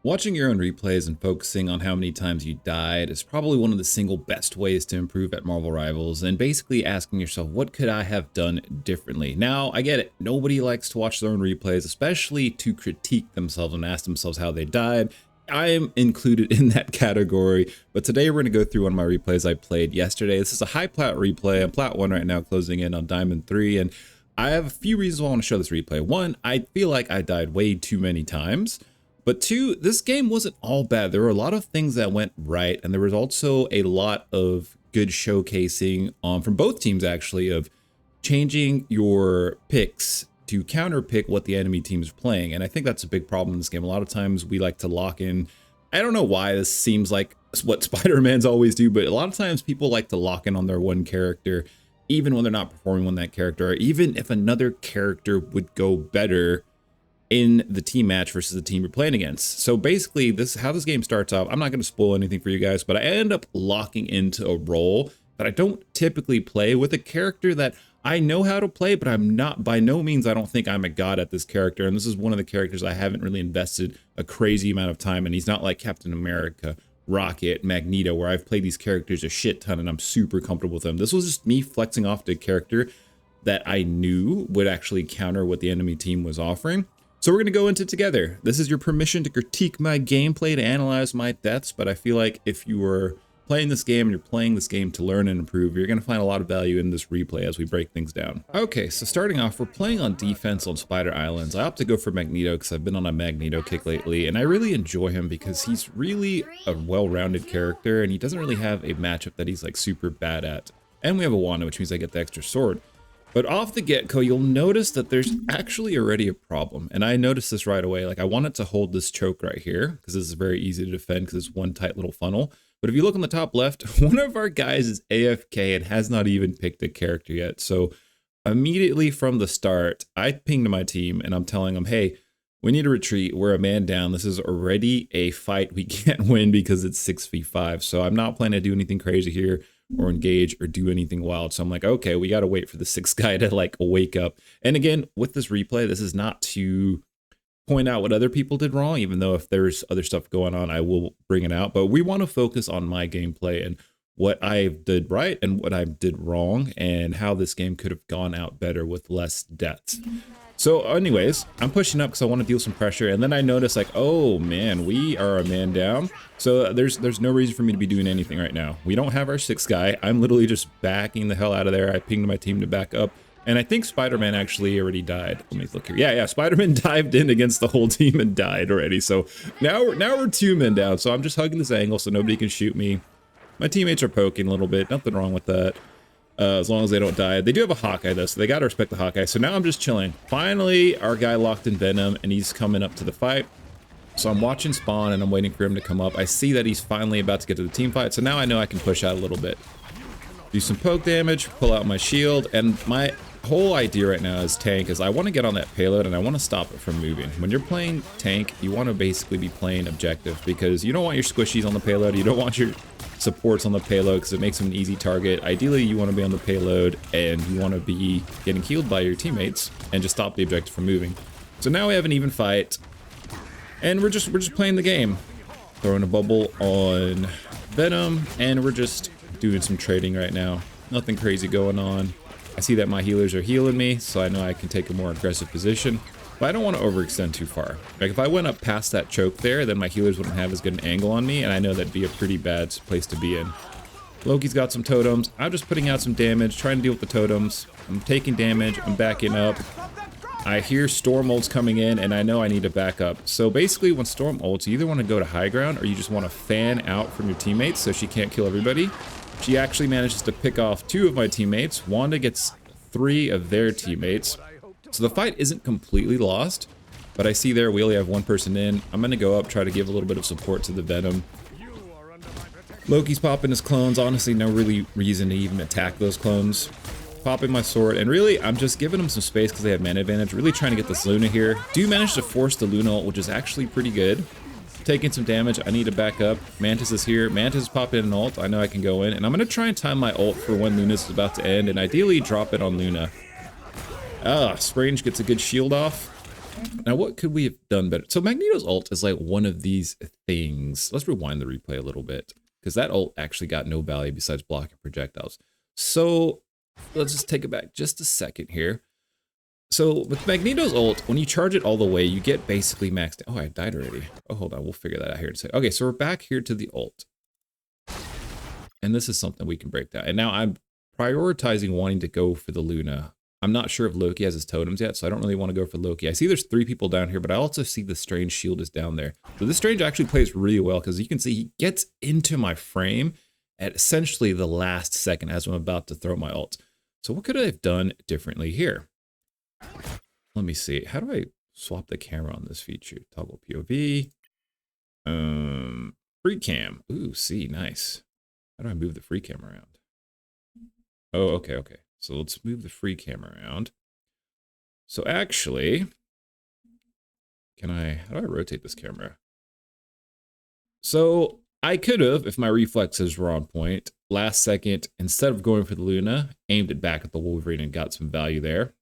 Watching your own replays and focusing on how many times you died is probably one of the single best ways to improve at Marvel Rivals, and basically asking yourself, what could I have done differently? Now, I get it. Nobody likes to watch their own replays, especially to critique themselves and ask themselves how they died. I am included in that category, but today we're going to go through one of my replays I played yesterday. This is a high plat replay. I'm plat 1 right now, closing in on diamond 3, and I have a few reasons why I want to show this replay. One, I feel like I died way too many times. But two, this game wasn't all bad. There were a lot of things that went right, and there was also a lot of good showcasing from both teams, actually, of changing your picks to counter pick what the enemy team is playing. And I think that's a big problem in this game. A lot of times we like to lock in. I don't know why this seems like what Spider-Mans always do, but a lot of times people like to lock in on their one character, even when they're not performing on that character, or even if another character would go better in the team match versus the team you're playing against. So basically, this is how this game starts off. I'm not going to spoil anything for you guys, but I end up locking into a role that I don't typically play with a character that I know how to play, but I'm not, by no means, I don't think I'm a god at this character. And this is one of the characters I haven't really invested a crazy amount of time in. He's not like Captain America, Rocket, Magneto, where I've played these characters a shit ton and I'm super comfortable with them. This was just me flexing off the character that I knew would actually counter what the enemy team was offering. So we're going to go into it together. This is your permission to critique my gameplay, to analyze my deaths, but I feel like if you are playing this game and you're playing this game to learn and improve, you're going to find a lot of value in this replay as we break things down. Okay, so starting off, we're playing on defense on Spider Islands. I opt to go for Magneto because I've been on a Magneto kick lately, and I really enjoy him because he's really a well-rounded character, and he doesn't really have a matchup that he's like super bad at. And we have a Wanda, which means I get the extra sword. But off the get-go, you'll notice that there's actually already a problem. And I noticed this right away. Like, I wanted to hold this choke right here because this is very easy to defend because it's one tight little funnel. But if you look on the top left, one of our guys is AFK and has not even picked a character yet. So immediately from the start, I pinged my team and I'm telling them, hey, we need to retreat. We're a man down. This is already a fight we can't win because it's 6v5. So I'm not planning to do anything crazy here or engage or do anything wild. So I'm like, okay, we got to wait for the sixth guy to like wake up. And again, with this replay, this is not to point out what other people did wrong, even though if there's other stuff going on, I will bring it out. But we want to focus on my gameplay and what I did right and what I did wrong and how this game could have gone out better with less deaths. So anyways, I'm pushing up because I want to deal some pressure, and then I notice like, oh man, we are a man down. So there's no reason for me to be doing anything right now. We don't have our sixth guy. I'm literally just backing the hell out of there. I pinged my team to back up, and I think Spider-Man actually already died. Let me look here. Yeah, Spider-Man dived in against the whole team and died already. So now we're 2 men down. So I'm just hugging this angle so nobody can shoot me. My teammates are poking a little bit. Nothing wrong with that. As long as they don't die. They do have a Hawkeye though, so they gotta respect the Hawkeye. So now I'm just chilling. Finally, our guy locked in Venom and he's coming up to the fight. So I'm watching spawn and I'm waiting for him to come up. I see that he's finally about to get to the team fight. So now I know I can push out a little bit. Do some poke damage, pull out my shield, and my whole idea right now is tank is I want to get on that payload and I want to stop it from moving. When you're playing tank, you want to basically be playing objective because you don't want your squishies on the payload. You don't want your supports on the payload because it makes them an easy target. Ideally, you want to be on the payload and you want to be getting healed by your teammates and just stop the objective from moving. So now we have an even fight and we're just playing the game. Throwing a bubble on Venom and we're just doing some trading right now. Nothing crazy going on. I see that my healers are healing me, so I know I can take a more aggressive position. But I don't want to overextend too far. Like if I went up past that choke there, then my healers wouldn't have as good an angle on me, and I know that'd be a pretty bad place to be in. Loki's got some totems. I'm just putting out some damage, trying to deal with the totems. I'm taking damage, I'm backing up. I hear Storm ults coming in, and I know I need to back up. So basically, when Storm ults, you either want to go to high ground, or you just want to fan out from your teammates so she can't kill everybody. She actually manages to pick off 2 of my teammates. Wanda gets 3 of their teammates. So the fight isn't completely lost, but I see there we only have 1 person in. I'm going to go up, try to give a little bit of support to the Venom. Loki's popping his clones. Honestly, no really reason to even attack those clones. Popping my sword, and really, I'm just giving them some space because they have mana advantage. Really trying to get this Luna here. Do manage to force the Luna ult, which is actually pretty good. Taking some damage. I need to back up. Mantis is here. Mantis is popping an ult. I know I can go in. And I'm going to try and time my ult for when Luna's is about to end. And ideally drop it on Luna. Strange gets a good shield off. Now, what could we have done better? So Magneto's ult is like one of these things. Let's rewind the replay a little bit, because that ult actually got no value besides blocking projectiles. So let's just take it back just a second here. So with Magneto's ult, when you charge it all the way, you get basically maxed. Oh, I died already. Oh, hold on. We'll figure that out here in a second. Okay, so we're back here to the ult. And this is something we can break down. And now I'm prioritizing wanting to go for the Luna. I'm not sure if Loki has his totems yet, so I don't really want to go for Loki. I see there's 3 people down here, but I also see the Strange shield is down there. So this Strange actually plays really well because you can see he gets into my frame at essentially the last second as I'm about to throw my ult. So what could I have done differently here? Let me see. How do I swap the camera on this feature? Toggle POV. Free cam. Ooh, see, nice. How do I move the free cam around? Oh, okay. So let's move the free camera around. So actually, how do I rotate this camera? So I could have, if my reflexes were on point, last second, instead of going for the Luna, aimed it back at the Wolverine and got some value there.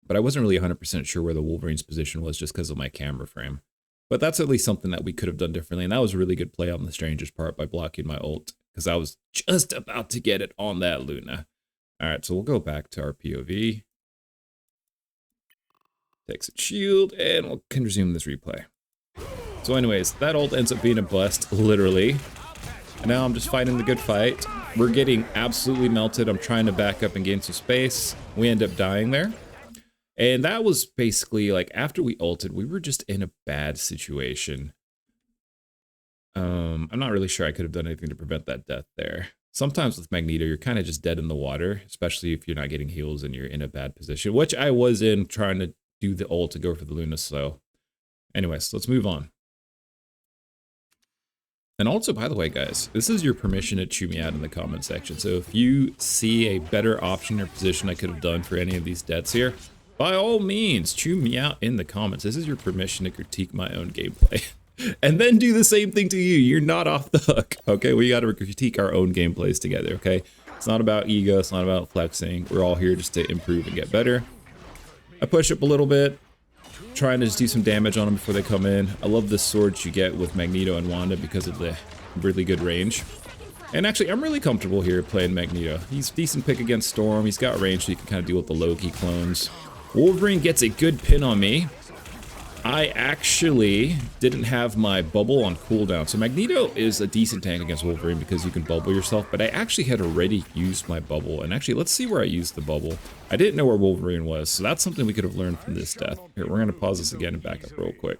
But I wasn't really 100% sure where the Wolverine's position was just because of my camera frame. But that's at least something that we could have done differently. And that was a really good play on the Stranger's part by blocking my ult, because I was just about to get it on that Luna. All right, so we'll go back to our POV. Exit shield, and we can resume this replay. So anyways, that ult ends up being a bust, literally. And now I'm just fighting the good fight. We're getting absolutely melted. I'm trying to back up and gain some space. We end up dying there. And that was basically like after we ulted, we were just in a bad situation. I'm not really sure I could have done anything to prevent that death there. Sometimes with Magneto, you're kind of just dead in the water, especially if you're not getting heals and you're in a bad position, which I was in trying to do the ult to go for the Luna slow. Anyways, let's move on. And also, by the way, guys, this is your permission to chew me out in the comment section. So if you see a better option or position I could have done for any of these deaths here, by all means, chew me out in the comments. This is your permission to critique my own gameplay. And then do the same thing to you. You're not off the hook, okay? We got to critique our own gameplays together, okay? It's not about ego. It's not about flexing. We're all here just to improve and get better. I push up a little bit, trying to just do some damage on them before they come in. I love the swords you get with Magneto and Wanda because of the really good range. And actually, I'm really comfortable here playing Magneto. He's a decent pick against Storm. He's got range, so you can kind of deal with the Loki clones. Wolverine gets a good pin on me. I actually didn't have my bubble on cooldown. So Magneto is a decent tank against Wolverine because you can bubble yourself, but I actually had already used my bubble. And actually, let's see where I used the bubble. I didn't know where Wolverine was, so that's something we could have learned from this death. Here, we're going to pause this again and back up real quick.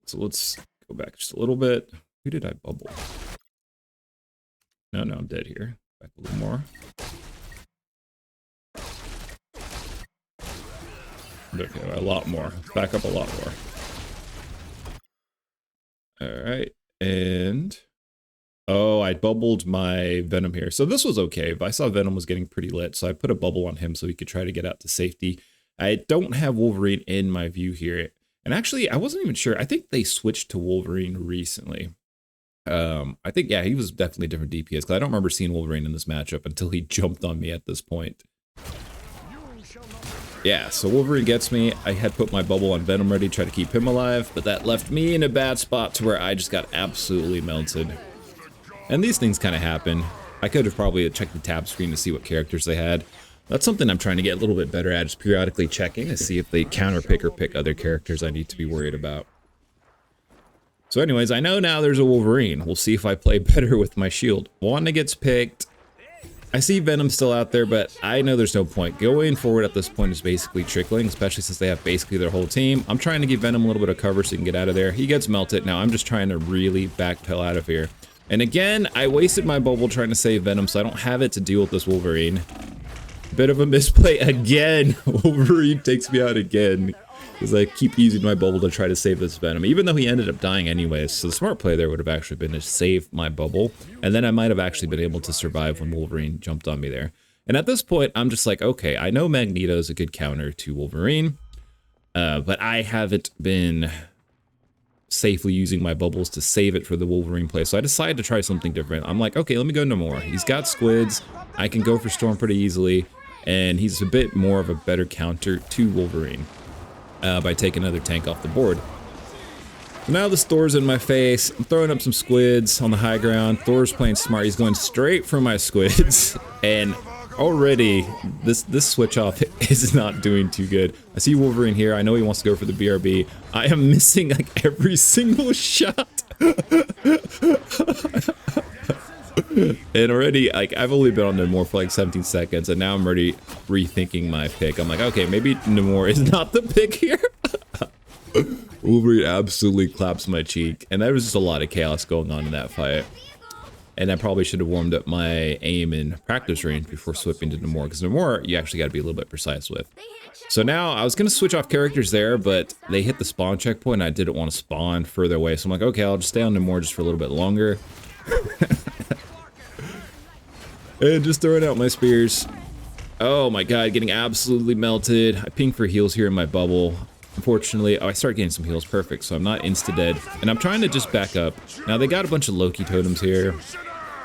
So let's go back just a little bit. Who did I bubble? No, I'm dead here. Back a little more. Okay, a lot more. Back up a lot more. All right, and oh, I bubbled my Venom here. So this was okay. I saw Venom was getting pretty lit, so I put a bubble on him so he could try to get out to safety. I don't have Wolverine in my view here. And actually, I wasn't even sure. I think they switched to Wolverine recently. I think, yeah, he was definitely a different DPS, because I don't remember seeing Wolverine in this matchup until he jumped on me at this point. Yeah, so Wolverine gets me. I had put my bubble on Venom ready to try to keep him alive, but that left me in a bad spot to where I just got absolutely melted. And these things kind of happen. I could have probably checked the tab screen to see what characters they had. That's something I'm trying to get a little bit better at, just periodically checking to see if they counter pick or pick other characters I need to be worried about. So anyways, I know now there's a Wolverine. We'll see if I play better with my shield. Wanda gets picked. I see Venom still out there, but I know there's no point. Going forward at this point is basically trickling, especially since they have basically their whole team. I'm trying to give Venom a little bit of cover so he can get out of there. He gets melted. Now I'm just trying to really backpedal out of here. And again, I wasted my bubble trying to save Venom, so I don't have it to deal with this Wolverine. Bit of a misplay again. Wolverine takes me out again, because I keep using my bubble to try to save this Venom, even though he ended up dying anyways. So the smart play there would have actually been to save my bubble, and then I might have actually been able to survive when Wolverine jumped on me there. And at this point, I'm just like, okay, I know Magneto is a good counter to Wolverine, but I haven't been safely using my bubbles to save it for the Wolverine play. So I decided to try something different. I'm like, okay, let me go Namor. He's got squids. I can go for Storm pretty easily, and he's a bit more of a better counter to Wolverine. by taking another tank off the board. So now this Thor's in my face. I'm throwing up some squids on the high ground. Thor's playing smart. He's going straight for my squids. And already this switch off is not doing too good. I see Wolverine here. I know he wants to go for the BRB. I am missing like every single shot. And already, like, I've only been on Namor for like 17 seconds, and now I'm already rethinking my pick. I'm like, okay, maybe Namor is not the pick here. Wolverine absolutely claps my cheek, and there was just a lot of chaos going on in that fight. And I probably should have warmed up my aim in practice range before switching to Namor, because Namor, you actually got to be a little bit precise with. So now, I was going to switch off characters there, but they hit the spawn checkpoint, and I didn't want to spawn further away. So I'm like, okay, I'll just stay on Namor just for a little bit longer. And just throwing out my spears. Oh my god, getting absolutely melted. I ping for heals here in my bubble. Unfortunately, I start getting some heals, perfect, so I'm not insta-dead. And I'm trying to just back up. Now, they got a bunch of Loki totems here.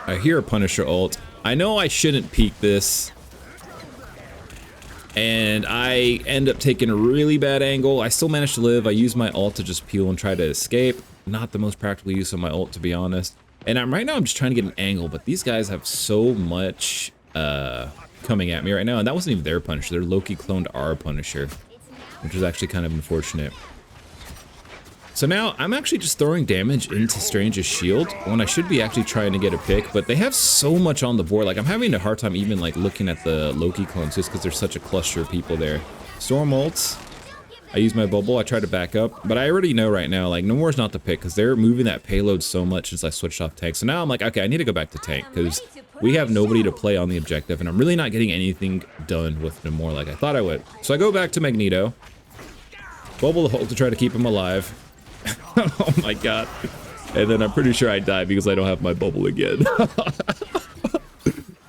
I hear a Punisher ult. I know I shouldn't peek this. And I end up taking a really bad angle. I still managed to live. I use my ult to just peel and try to escape. Not the most practical use of my ult, to be honest. And right now I'm just trying to get an angle, but these guys have so much coming at me right now. And that wasn't even their Punisher. Their Loki cloned our Punisher, which is actually kind of unfortunate. So now I'm actually just throwing damage into Strange's shield when I should be actually trying to get a pick, but they have so much on the board. Like, I'm having a hard time even like looking at the Loki clones just because there's such a cluster of people there. Storm ults. I use my bubble, I try to back up, but I already know right now, like, Namor's not the pick because they're moving that payload so much since I switched off tank. So now I'm like, okay, I need to go back to tank because we have nobody to play on the objective, and I'm really not getting anything done with Namor like I thought I would. So I go back to Magneto, bubble the hole to try to keep him alive. Oh my god. And then I'm pretty sure I die because I don't have my bubble again.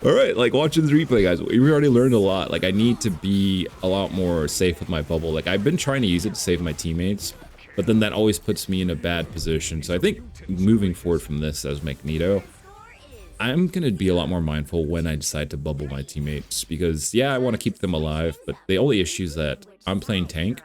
Alright, like, watching this replay, guys, we already learned a lot. Like, I need to be a lot more safe with my bubble. Like, I've been trying to use it to save my teammates, but then that always puts me in a bad position. So I think moving forward from this as Magneto, I'm going to be a lot more mindful when I decide to bubble my teammates. Because, yeah, I want to keep them alive, but the only issue is that I'm playing tank,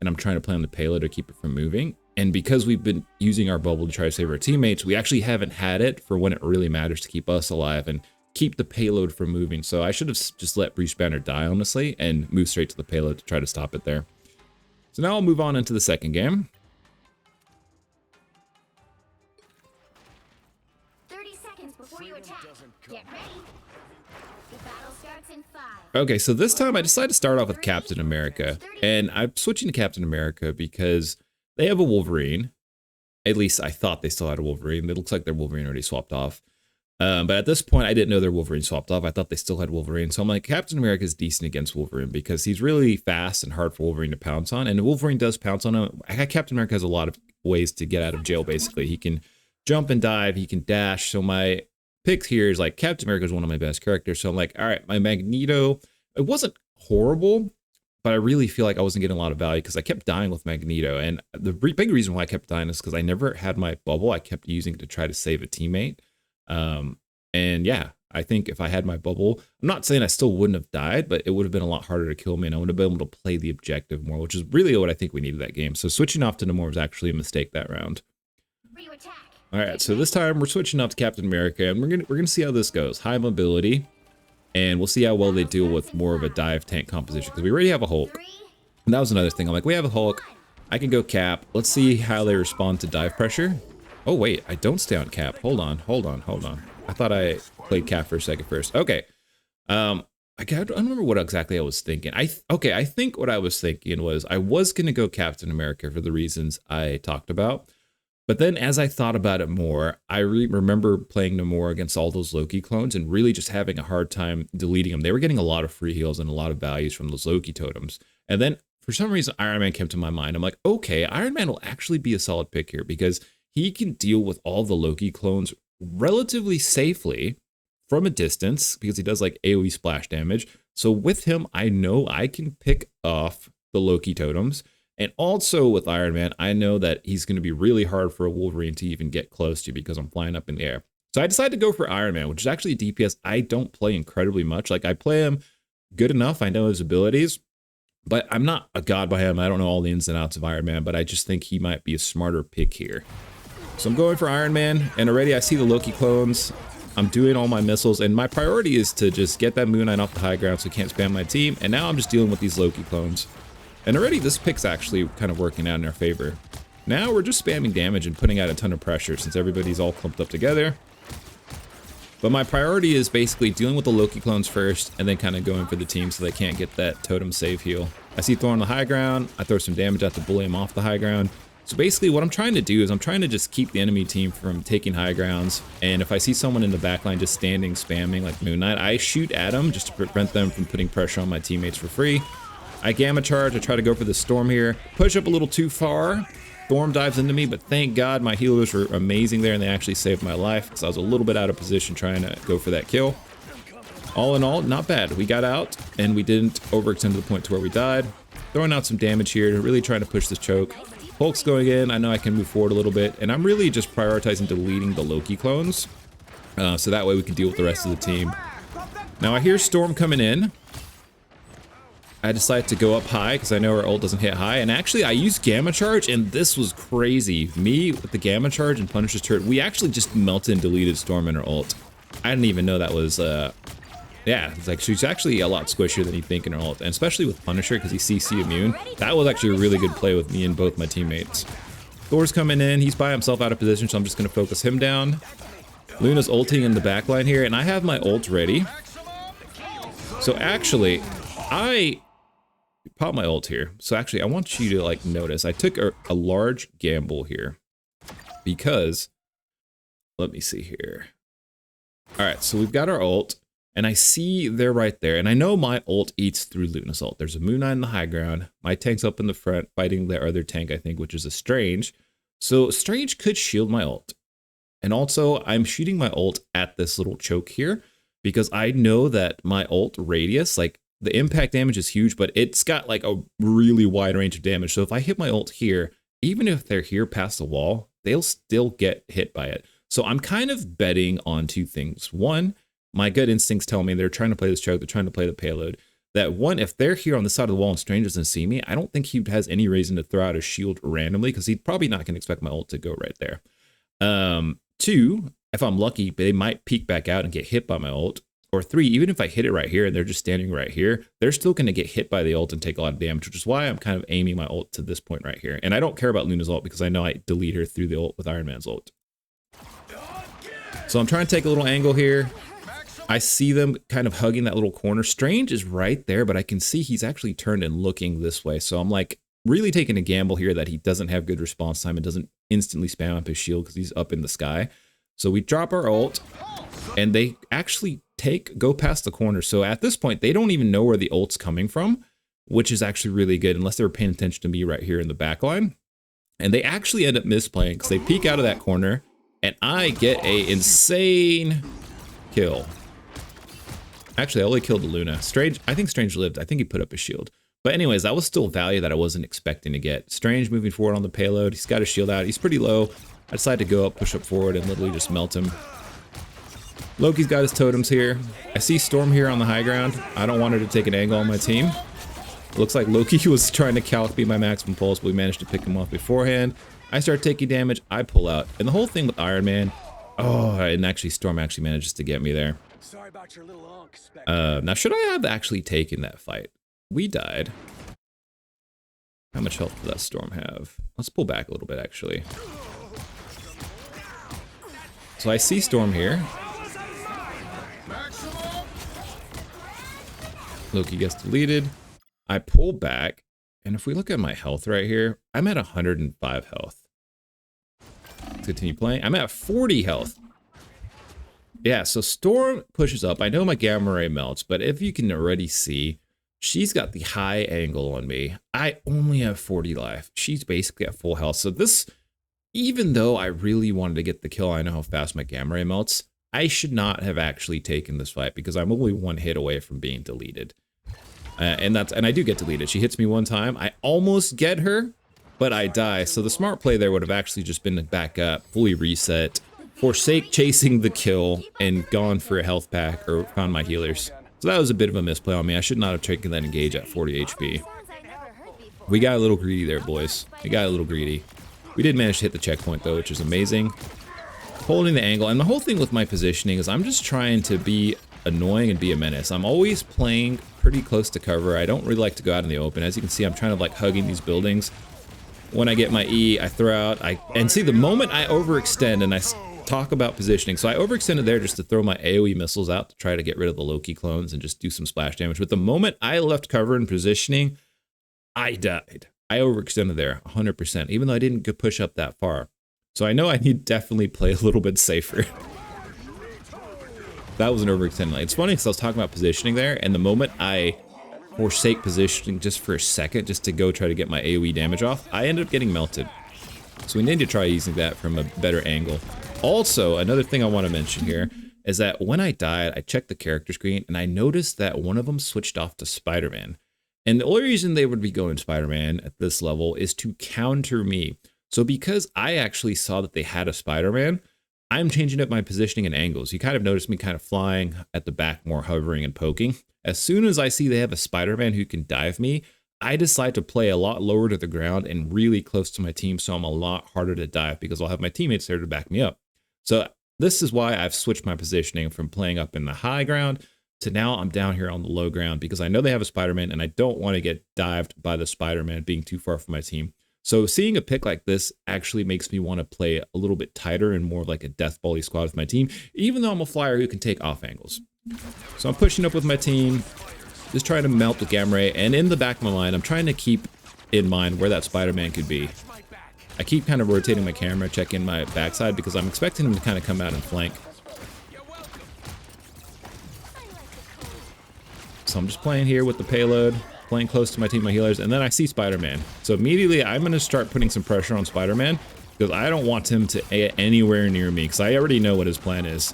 and I'm trying to play on the payload to keep it from moving. And because we've been using our bubble to try to save our teammates, we actually haven't had it for when it really matters to keep us alive and keep the payload from moving. So I should have just let Bruce Banner die, honestly, and move straight to the payload to try to stop it there. So now I'll move on into the second game. 30 seconds before you attack. Get ready. The battle starts in 5. Okay, so this time I decided to start off with Captain America. And I'm switching to Captain America because they have a Wolverine. At least I thought they still had a Wolverine. It looks like their Wolverine already swapped off. But at this point, I didn't know their Wolverine swapped off. I thought they still had Wolverine. So I'm like, Captain America is decent against Wolverine because he's really fast and hard for Wolverine to pounce on. And Wolverine does pounce on him. Captain America has a lot of ways to get out of jail, basically. He can jump and dive. He can dash. So my pick here is like, Captain America is one of my best characters. So I'm like, all right, my Magneto, it wasn't horrible, but I really feel like I wasn't getting a lot of value because I kept dying with Magneto. And the big reason why I kept dying is because I never had my bubble. I kept using it to try to save a teammate. And yeah, I think if I had my bubble, I'm not saying I still wouldn't have died, but it would have been a lot harder to kill me, and I would have been able to play the objective more, which is really what I think we needed that game. So switching off to Namor was actually a mistake that round. All right, so this time we're switching off to Captain America, and we're gonna see how this goes. High mobility, and we'll see how well they deal with more of a dive tank composition because we already have a Hulk. And that was another thing. I'm like, we have a Hulk. I can go Cap. Let's see how they respond to dive pressure. Oh wait, I don't stay on Cap. Hold on. I thought I played Cap for a second first. Okay. I don't remember what exactly I was thinking. I think what I was thinking was I was going to go Captain America for the reasons I talked about. But then as I thought about it more, I really remember playing Namor against all those Loki clones and really just having a hard time deleting them. They were getting a lot of free heals and a lot of values from those Loki totems. And then for some reason, Iron Man came to my mind. I'm like, okay, Iron Man will actually be a solid pick here because he can deal with all the Loki clones relatively safely from a distance because he does like AoE splash damage. So with him, I know I can pick off the Loki totems. And also with Iron Man, I know that he's going to be really hard for a Wolverine to even get close to because I'm flying up in the air. So I decided to go for Iron Man, which is actually a DPS I don't play incredibly much. Like, I play him good enough. I know his abilities. But I'm not a god by him. I don't know all the ins and outs of Iron Man, but I just think he might be a smarter pick here. So I'm going for Iron Man, and already I see the Loki clones. I'm doing all my missiles, and my priority is to just get that Moon Knight off the high ground so he can't spam my team, and now I'm just dealing with these Loki clones. And already this pick's actually kind of working out in our favor. Now we're just spamming damage and putting out a ton of pressure since everybody's all clumped up together. But my priority is basically dealing with the Loki clones first, and then kind of going for the team so they can't get that totem save heal. I see Thor on the high ground. I throw some damage out to bully him off the high ground. So basically what I'm trying to do is I'm trying to just keep the enemy team from taking high grounds. And if I see someone in the backline just standing, spamming like Moon Knight, I shoot at them just to prevent them from putting pressure on my teammates for free. I gamma charge. I try to go for the storm here. Push up a little too far. Storm dives into me, but thank God my healers were amazing there and they actually saved my life because I was a little bit out of position trying to go for that kill. All in all, not bad. We got out and we didn't overextend to the point to where we died. Throwing out some damage here, really trying to push this choke. Hulk's going in. I know I can move forward a little bit, and I'm really just prioritizing deleting the Loki clones, so that way we can deal with the rest of the team. Now I hear Storm coming in. I decide to go up high because I know our ult doesn't hit high, and actually I used Gamma Charge, and this was crazy. Me with the Gamma Charge and Punisher's turret, we actually just melted and deleted Storm in her ult. I didn't even know that was yeah, it's like she's actually a lot squishier than you think in her ult, and especially with Punisher because he's CC immune. That was actually a really good play with me and both my teammates. Thor's coming in. He's by himself out of position, so I'm just going to focus him down. Luna's ulting in the backline here, and I have my ult ready. So actually, I pop my ult here. So actually, I want you to like notice I took a large gamble here because let me see here. All right, so we've got our ult. And I see they're right there. And I know my ult eats through Luna's ult. There's a Moon Knight in the high ground. My tank's up in the front fighting their other tank, I think, which is a Strange. So Strange could shield my ult. And also, I'm shooting my ult at this little choke here because I know that my ult radius, like the impact damage is huge, but it's got like a really wide range of damage. So if I hit my ult here, even if they're here past the wall, they'll still get hit by it. So I'm kind of betting on two things. One, my gut instincts tell me they're trying to play this choke, they're trying to play the payload. That one, if they're here on the side of the wall and Strange doesn't see me, I don't think he has any reason to throw out a shield randomly because he's probably not going to expect my ult to go right there. Two, if I'm lucky, they might peek back out and get hit by my ult. Or three, even if I hit it right here and they're just standing right here, they're still going to get hit by the ult and take a lot of damage, which is why I'm kind of aiming my ult to this point right here. And I don't care about Luna's ult because I know I delete her through the ult with Iron Man's ult. So I'm trying to take a little angle here. I see them kind of hugging that little corner. Strange is right there, but I can see he's actually turned and looking this way. So I'm like really taking a gamble here that he doesn't have good response time and doesn't instantly spam up his shield because he's up in the sky. So we drop our ult and they actually go past the corner. So at this point, they don't even know where the ult's coming from, which is actually really good unless they were paying attention to me right here in the back line. And they actually end up misplaying because they peek out of that corner and I get a insane kill. Actually, I only killed the Luna. Strange, I think Strange lived. I think he put up a shield. But anyways, that was still value that I wasn't expecting to get. Strange moving forward on the payload. He's got his shield out. He's pretty low. I decided to go up, push up forward, and literally just melt him. Loki's got his totems here. I see Storm here on the high ground. I don't want her to take an angle on my team. It looks like Loki was trying to calc me my maximum pulse, but we managed to pick him off beforehand. I start taking damage. I pull out. And the whole thing with Iron Man, and actually Storm actually manages to get me there. Sorry about your little unk, now, should I have actually taken that fight? We died. How much health did that Storm have? Let's pull back a little bit, actually. So I see Storm here. Loki gets deleted. I pull back, and if we look at my health right here, I'm at 105 health. Let's continue playing. I'm at 40 health. Yeah, so Storm pushes up. I know my gamma ray melts, but if you can already see, she's got the high angle on me. I only have 40 life. She's basically at full health. So this, even though I really wanted to get the kill, I know how fast my gamma ray melts. I should not have actually taken this fight because I'm only one hit away from being deleted. And I do get deleted. She hits me one time. I almost get her, but I die. So the smart play there would have actually just been to back up, fully reset, forsake chasing the kill, and gone for a health pack or found my healers. So that was a bit of a misplay on me. I should not have taken that engage at 40 HP. We got a little greedy there, boys. We got a little greedy. We did manage to hit the checkpoint though, which is amazing. Holding the angle, and the whole thing with my positioning is I'm just trying to be annoying and be a menace. I'm always playing pretty close to cover. I don't really like to go out in the open. As you can see, I'm trying to like hugging these buildings. When I get my E, I throw out, and see, the moment I overextend, and I talk about positioning, so I overextended there just to throw my AoE missiles out to try to get rid of the Loki clones and just do some splash damage. But the moment I left cover and positioning, I died. I overextended there 100%, even though I didn't push up that far. So I know I need to definitely play a little bit safer. That was an overextending. It's funny because I was talking about positioning there, and the moment I forsake positioning just for a second, just to go try to get my AoE damage off, I ended up getting melted. So we need to try using that from a better angle. Also, another thing I want to mention here is that when I died, I checked the character screen, and I noticed that one of them switched off to Spider-Man. And the only reason they would be going Spider-Man at this level is to counter me. So because I actually saw that they had a Spider-Man, I'm changing up my positioning and angles. You kind of notice me kind of flying at the back more, hovering and poking. As soon as I see they have a Spider-Man who can dive me, I decide to play a lot lower to the ground and really close to my team, so I'm a lot harder to dive because I'll have my teammates there to back me up. So this is why I've switched my positioning from playing up in the high ground to now I'm down here on the low ground because I know they have a Spider-Man and I don't want to get dived by the Spider-Man being too far from my team. So seeing a pick like this actually makes me want to play a little bit tighter and more like a death bally squad with my team, even though I'm a flyer who can take off angles. So I'm pushing up with my team, just trying to melt the gamma ray, and in the back of my mind, I'm trying to keep in mind where that Spider-Man could be. I keep kind of rotating my camera, checking my backside, because I'm expecting him to kind of come out and flank. So I'm just playing here with the payload, playing close to my team, my healers, and then I see Spider-Man. So immediately I'm going to start putting some pressure on Spider-Man because I don't want him to get anywhere near me because I already know what his plan is.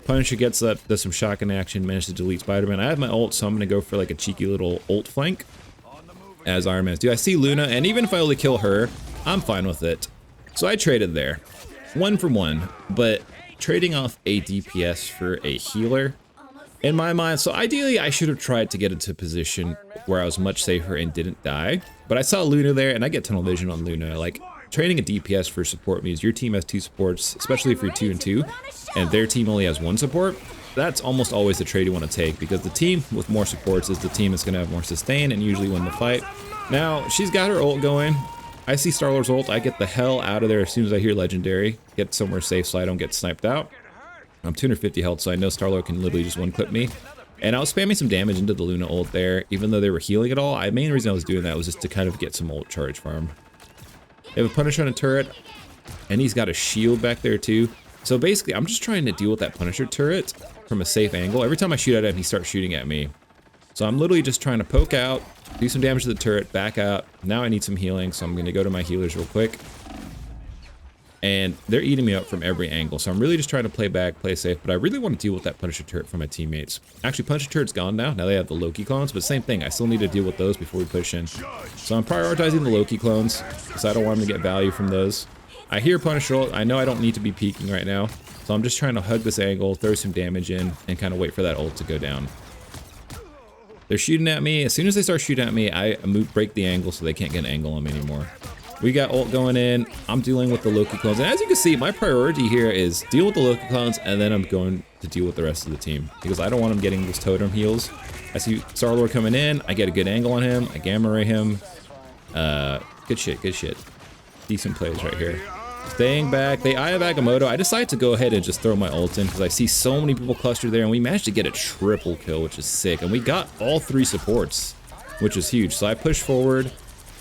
Punisher gets up, does some shotgun action, manages to delete Spider-Man. I have my ult, so I'm going to go for like a cheeky little ult flank as Iron Man's do. I see Luna, and even if I only kill her, I'm fine with it. So I traded there. 1 for 1, but trading off a DPS for a healer in my mind, so ideally I should have tried to get into a position where I was much safer and didn't die. But I saw Luna there, and I get tunnel vision on Luna. Like, trading a DPS for support means your team has 2 supports, especially if you're 2 and 2, and their team only has 1 support. That's almost always the trade you want to take, because the team with more supports is the team that's going to have more sustain and usually win the fight. Now, she's got her ult going. I see Star-Lord's ult. I get the hell out of there as soon as I hear Legendary. Get somewhere safe so I don't get sniped out. I'm 250 health, so I know Star-Lord can literally just one-clip me. And I was spamming some damage into the Luna ult there, even though they were healing it all. The main reason I was doing that was just to kind of get some ult charge farm. They have a Punisher on a turret, and he's got a shield back there too. So basically, I'm just trying to deal with that Punisher turret from a safe angle. Every time I shoot at him, he starts shooting at me. So I'm literally just trying to poke out, do some damage to the turret, back out. Now I need some healing, so I'm going to go to my healers real quick. And they're eating me up from every angle, so I'm really just trying to play back, play safe, but I really want to deal with that Punisher turret from my teammates. Actually, Punisher turret's gone now. Now they have the Loki clones, but same thing. I still need to deal with those before we push in. So I'm prioritizing the Loki clones, because I don't want them to get value from those. I hear Punisher ult. I know I don't need to be peeking right now, so I'm just trying to hug this angle, throw some damage in, and kind of wait for that ult to go down. They're shooting at me. As soon as they start shooting at me, I break the angle so they can't get an angle on me anymore. We got ult going in. I'm dealing with the Loki clones. And as you can see, my priority here is deal with the Loki clones, and then I'm going to deal with the rest of the team. Because I don't want them getting those totem heals. I see Star-Lord coming in. I get a good angle on him. I gamma ray him. Good shit, good shit. Decent plays right here. Staying back. They eye of Agamotto. I decided to go ahead and just throw my ult in because I see so many people clustered there. And we managed to get a triple kill, which is sick. And we got all 3 supports, which is huge. So I push forward.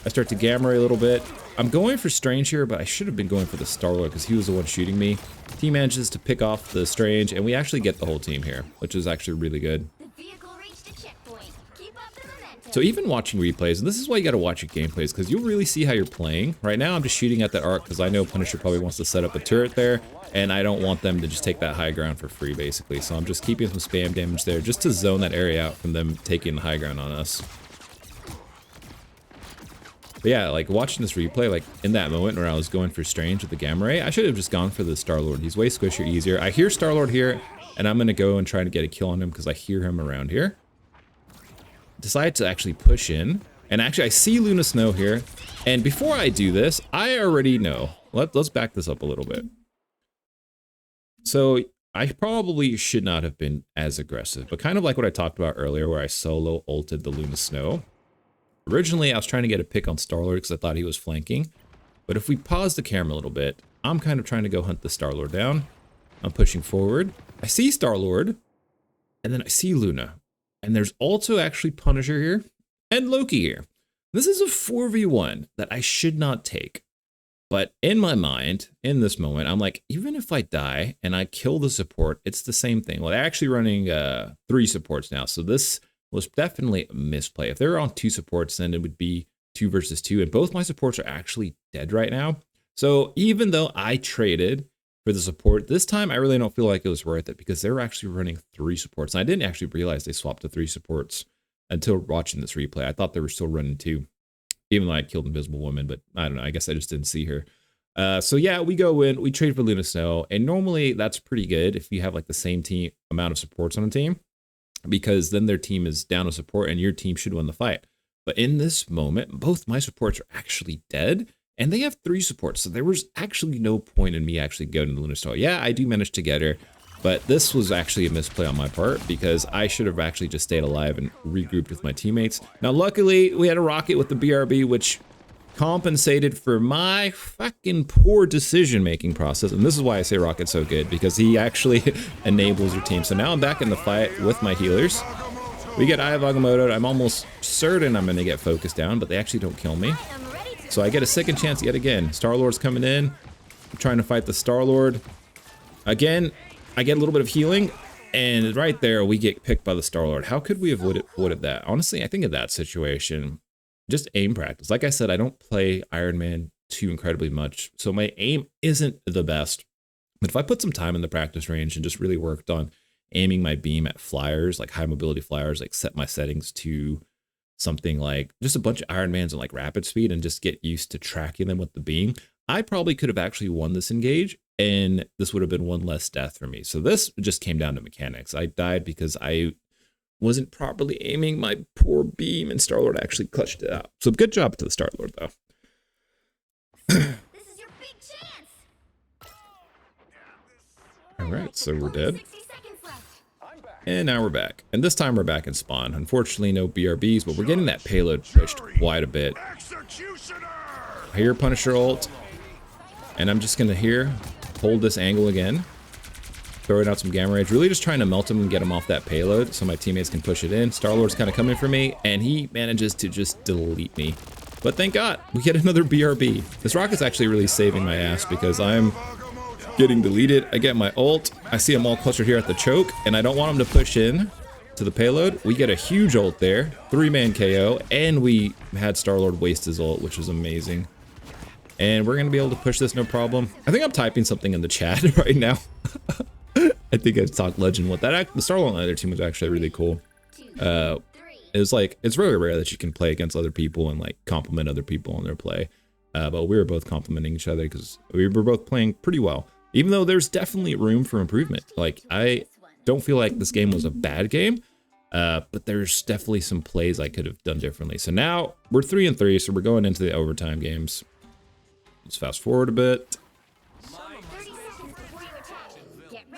I start to gamma ray a little bit. I'm going for Strange here, but I should have been going for the Star-Lord because he was the one shooting me. Team manages to pick off the Strange, and we actually get the whole team here, which is actually really good. So even watching replays, and this is why you got to watch your gameplays, because you'll really see how you're playing. Right now, I'm just shooting at that arc because I know Punisher probably wants to set up a turret there, and I don't want them to just take that high ground for free, basically. So I'm just keeping some spam damage there just to zone that area out from them taking the high ground on us. But yeah, like watching this replay, like in that moment where I was going for Strange with the gamma ray, I should have just gone for the Star-Lord. He's way squishier, easier. I hear Star-Lord here, and I'm going to go and try to get a kill on him because I hear him around here. Decide to actually push in. And actually, I see Luna Snow here. And before I do this, I already know. Let's back this up a little bit. So I probably should not have been as aggressive, but kind of like what I talked about earlier where I solo ulted the Luna Snow. Originally, I was trying to get a pick on Star-Lord because I thought he was flanking. But if we pause the camera a little bit, I'm kind of trying to go hunt the Star-Lord down. I'm pushing forward. I see Star-Lord, and then I see Luna. And there's also actually Punisher here and Loki here. This is a 4v1 that I should not take. But in my mind, in this moment, I'm like, even if I die and I kill the support, it's the same thing. Well, they're actually running 3 supports now. So this was definitely a misplay. If they were on 2 supports, then it would be 2 versus 2. And both my supports are actually dead right now. So even though I traded for the support, this time I really don't feel like it was worth it because they were actually running 3 supports. And I didn't actually realize they swapped to 3 supports until watching this replay. I thought they were still running 2. Even though I killed Invisible Woman, but I don't know. I guess I just didn't see her. So yeah, we go in, we trade for Luna Snow, and normally that's pretty good if you have like the same team amount of supports on a team, because then their team is down to support and your team should win the fight. But in this moment, both my supports are actually dead, and they have 3 supports, so there was actually no point in me actually going to Luna Snow. Yeah, I do manage to get her, but this was actually a misplay on my part because I should have actually just stayed alive and regrouped with my teammates. Now, luckily, we had a rocket with the BRB, which compensated for my fucking poor decision-making process. And this is why I say Rocket's so good, because he actually enables your team. So now I'm back in the fight with my healers. We get Eye of Agamotto. I'm almost certain I'm going to get focused down, but they actually don't kill me. So I get a second chance yet again. Star-Lord's coming in. I'm trying to fight the Star-Lord. Again, I get a little bit of healing, and right there, we get picked by the Star-Lord. How could we have avoided that? Honestly, I think in that situation, just aim practice. Like I said, I don't play Iron Man too incredibly much, so my aim isn't the best. But if I put some time in the practice range and just really worked on aiming my beam at flyers, like high mobility flyers, like set my settings to something like just a bunch of Iron Mans and like rapid speed and just get used to tracking them with the beam, I probably could have actually won this engage, and this would have been one less death for me. So this just came down to mechanics. I died because I wasn't properly aiming my poor beam, and Star-Lord actually clutched it out. So good job to the Star-Lord, though. This is your big chance. All right, so we're dead. 60 seconds left. And now we're back. And this time we're back in spawn. Unfortunately, no BRBs, but we're getting that payload pushed quite a bit. I hear Punisher ult, and I'm just going to hold this angle again. Throwing out some Gamma Rage, really just trying to melt him and get him off that payload so my teammates can push it in. Star-Lord's kind of coming for me, and he manages to just delete me. But thank God, we get another BRB. This rocket's actually really saving my ass because I'm getting deleted. I get my ult. I see them all clustered here at the choke, and I don't want them to push in to the payload. We get a huge ult there, 3-man KO, and we had Star-Lord waste his ult, which was amazing. And we're going to be able to push this no problem. I think I'm typing something in the chat right now. I think I've talked legend with that. The Star-Lord on the other team was actually really cool. It's really rare that you can play against other people and like compliment other people on their play. But we were both complimenting each other because we were both playing pretty well. Even though there's definitely room for improvement. Like, I don't feel like this game was a bad game, but there's definitely some plays I could have done differently. So now we're 3-3, so we're going into the overtime games. Let's fast forward a bit.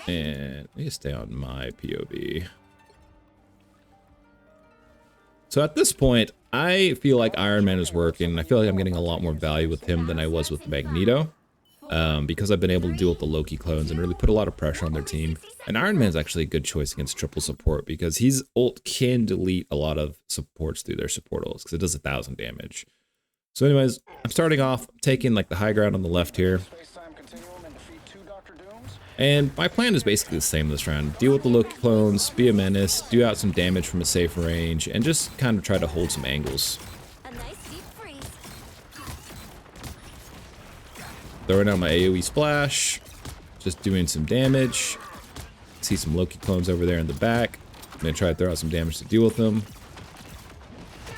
And let me stay on my POV. So at this point, I feel like Iron Man is working. I feel like I'm getting a lot more value with him than I was with Magneto. Because I've been able to deal with the Loki clones and really put a lot of pressure on their team. And Iron Man's actually a good choice against triple support because his ult can delete a lot of supports through their support ults because it does 1,000 damage. So anyways, I'm starting off taking like the high ground on the left here. And my plan is basically the same this round. Deal with the Loki clones, be a menace, do out some damage from a safe range, and just kind of try to hold some angles. Throwing out my AoE splash, just doing some damage. See some Loki clones over there in the back. I'm gonna try to throw out some damage to deal with them.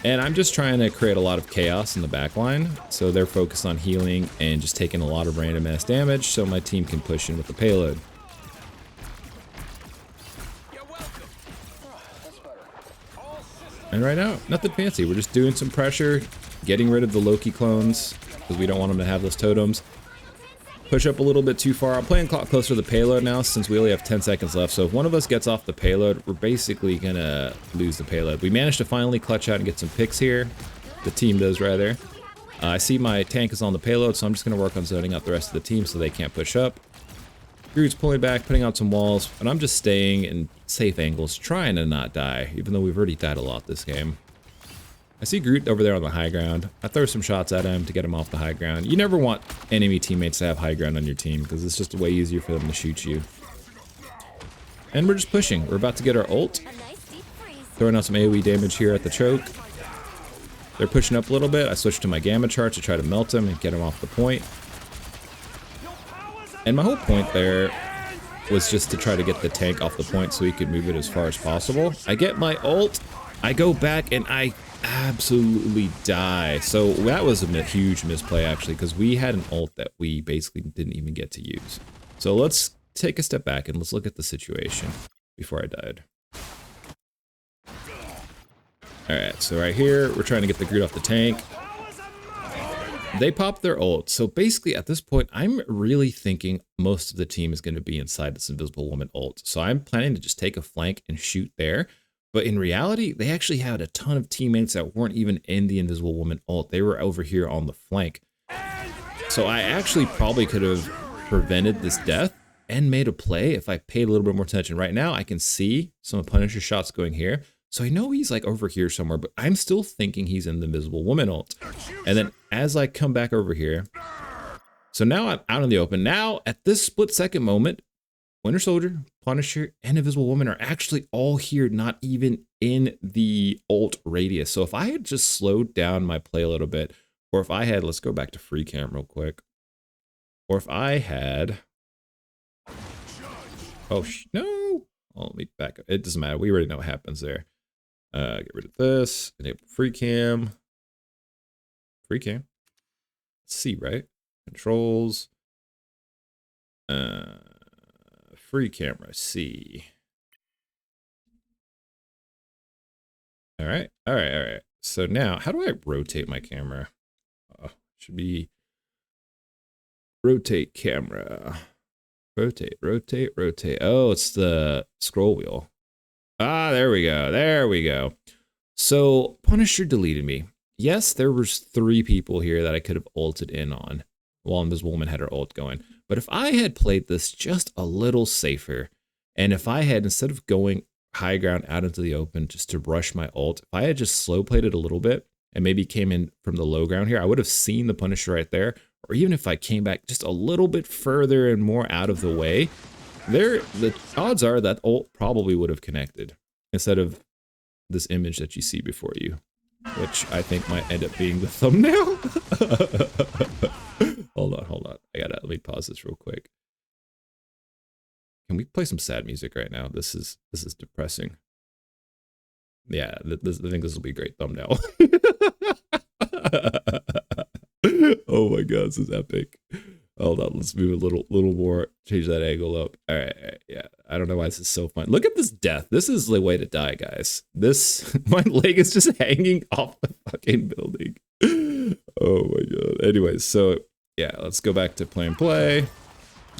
And I'm just trying to create a lot of chaos in the back line. So they're focused on healing and just taking a lot of random ass damage so my team can push in with the payload. And right now, nothing fancy. We're just doing some pressure, getting rid of the Loki clones, because we don't want them to have those totems. Push up a little bit too far. I'm playing closer to the payload now since we only have 10 seconds left. So if one of us gets off the payload, we're basically gonna lose the payload. We managed to finally clutch out and get some picks here. The team does, rather. I see my tank is on the payload, so I'm just gonna work on zoning out the rest of the team so they can't push up. Groot's pulling back, putting out some walls, and I'm just staying in safe angles, trying to not die, even though we've already died a lot this game. I see Groot over there on the high ground. I throw some shots at him to get him off the high ground. You never want enemy teammates to have high ground on your team, because it's just way easier for them to shoot you. And we're just pushing. We're about to get our ult. Throwing out some AoE damage here at the choke. They're pushing up a little bit. I switched to my gamma charge to try to melt him and get him off the point. And my whole point there was just to try to get the tank off the point so he could move it as far as possible. I get my ult, I go back, and I absolutely die. So that was a huge misplay, actually, because we had an ult that we basically didn't even get to use. So let's take a step back and let's look at the situation before I died. Alright, so right here, we're trying to get the Groot off the tank. They popped their ult, so basically at this point, I'm really thinking most of the team is going to be inside this Invisible Woman ult. So I'm planning to just take a flank and shoot there. But in reality, they actually had a ton of teammates that weren't even in the Invisible Woman ult. They were over here on the flank. So I actually probably could have prevented this death and made a play if I paid a little bit more attention. Right now, I can see some Punisher shots going here. So I know he's like over here somewhere, but I'm still thinking he's in the Invisible Woman ult. And then as I come back over here, so now I'm out in the open. Now at this split second moment, Winter Soldier, Punisher, and Invisible Woman are actually all here, not even in the ult radius. So if I had just slowed down my play a little bit, or if I had, let's go back to free cam real quick. Or if I had, oh, no. Oh, let me back up. It doesn't matter. We already know what happens there. Get rid of this. Enable free cam. Free cam. C, right? Controls. Free camera C. All right. All right. All right. So now, how do I rotate my camera? Should be rotate camera. Rotate, rotate, rotate. Oh, it's the scroll wheel. Ah, there we go. There we go. So Punisher deleted me. Yes, there was 3 people here that I could have ulted in on while Invisible Woman had her ult going. But if I had played this just a little safer, and if I had, instead of going high ground out into the open just to rush my ult, if I had just slow played it a little bit and maybe came in from the low ground here, I would have seen the Punisher right there. Or even if I came back just a little bit further and more out of the way, the odds are that ult probably would have connected instead of this image that you see before you, which I think might end up being the thumbnail. Hold on. Let me pause this real quick. Can we play some sad music right now? This is depressing. Yeah, I think this will be a great thumbnail. Oh my god, this is epic. Hold on, let's move a little more, change that angle up. All right, yeah. I don't know why this is so fun. Look at this death. This is the way to die, guys. My leg is just hanging off the fucking building. Oh my god. Anyways, so yeah, let's go back to play.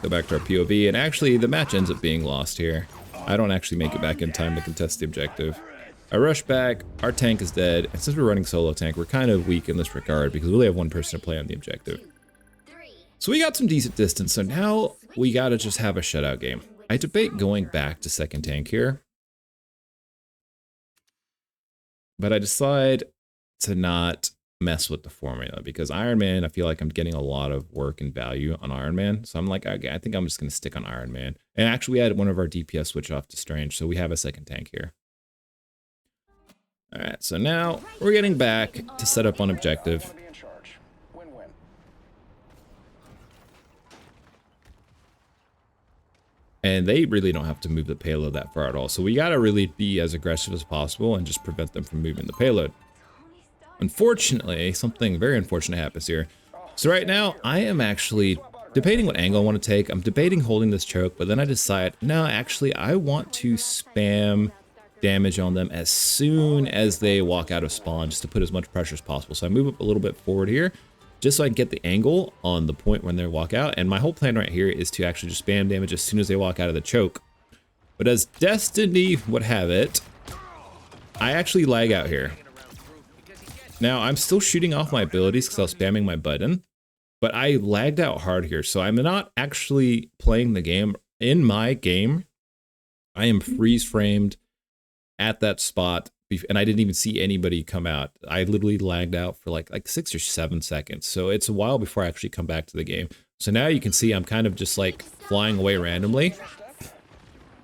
Go back to our POV, and actually the match ends up being lost here. I don't actually make it back in time to contest the objective. I rush back, our tank is dead, and since we're running solo tank, we're kind of weak in this regard because we only have 1 person to play on the objective. So we got some decent distance, so now we gotta just have a shutout game. I debate going back to second tank here, but I decide to not mess with the formula because Iron Man, I feel like I'm getting a lot of work and value on Iron Man, so I'm like, okay, I think I'm just gonna stick on Iron Man. And actually we had one of our DPS switch off to Strange, so we have a second tank here. All right, so now we're getting back to set up on objective. And they really don't have to move the payload that far at all. So we gotta really be as aggressive as possible and just prevent them from moving the payload. Unfortunately, something very unfortunate happens here. So right now, I am actually debating what angle I want to take. I'm debating holding this choke, but then I decide, no, actually, I want to spam damage on them as soon as they walk out of spawn, just to put as much pressure as possible. So I move up a little bit forward here, just so I can get the angle on the point when they walk out. And my whole plan right here is to actually just spam damage as soon as they walk out of the choke. But as destiny would have it, I actually lag out here. Now, I'm still shooting off my abilities because I was spamming my button, but I lagged out hard here. So I'm not actually playing the game. In my game, I am freeze framed at that spot, and I didn't even see anybody come out. I literally lagged out for like 6 or 7 seconds. So it's a while before I actually come back to the game. So now you can see I'm kind of just like flying away randomly.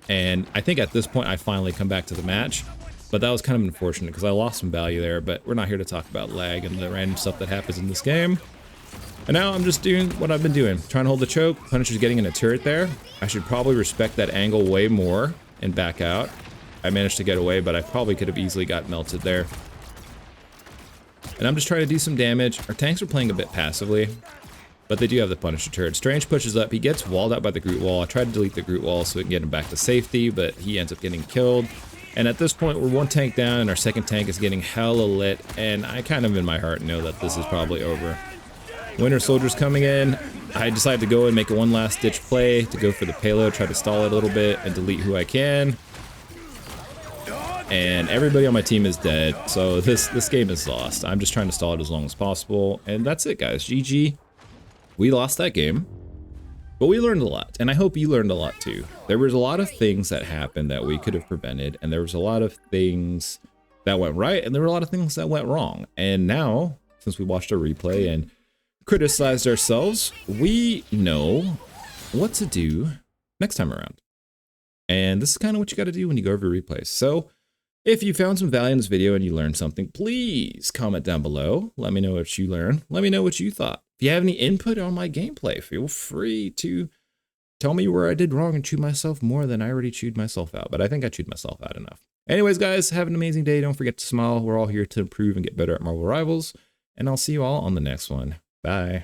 And I think at this point I finally come back to the match. But that was kind of unfortunate because I lost some value there. But we're not here to talk about lag and the random stuff that happens in this game. And now I'm just doing what I've been doing. Trying to hold the choke. Punisher's getting in a turret there. I should probably respect that angle way more and back out. I managed to get away, but I probably could have easily got melted there. And I'm just trying to do some damage. Our tanks are playing a bit passively, but they do have the Punisher turret. Strange pushes up. He gets walled out by the Groot wall. I tried to delete the Groot wall so we can get him back to safety, but he ends up getting killed. And at this point, we're one tank down, and our second tank is getting hella lit. And I kind of in my heart know that this is probably over. Winter Soldier's coming in. I decided to go and make a one last ditch play to go for the payload, try to stall it a little bit, and delete who I can. And everybody on my team is dead, so this game is lost. I'm just trying to stall it as long as possible, and that's it, guys. GG. We lost that game, but we learned a lot, and I hope you learned a lot too. There was a lot of things that happened that we could have prevented, and there was a lot of things that went right, and there were a lot of things that went wrong. And now, since we watched a replay and criticized ourselves, we know what to do next time around. And this is kind of what you got to do when you go over replays. So if you found some value in this video and you learned something, please comment down below. Let me know what you learned. Let me know what you thought. If you have any input on my gameplay, feel free to tell me where I did wrong and chew myself more than I already chewed myself out. But I think I chewed myself out enough. Anyways, guys, have an amazing day. Don't forget to smile. We're all here to improve and get better at Marvel Rivals. And I'll see you all on the next one. Bye.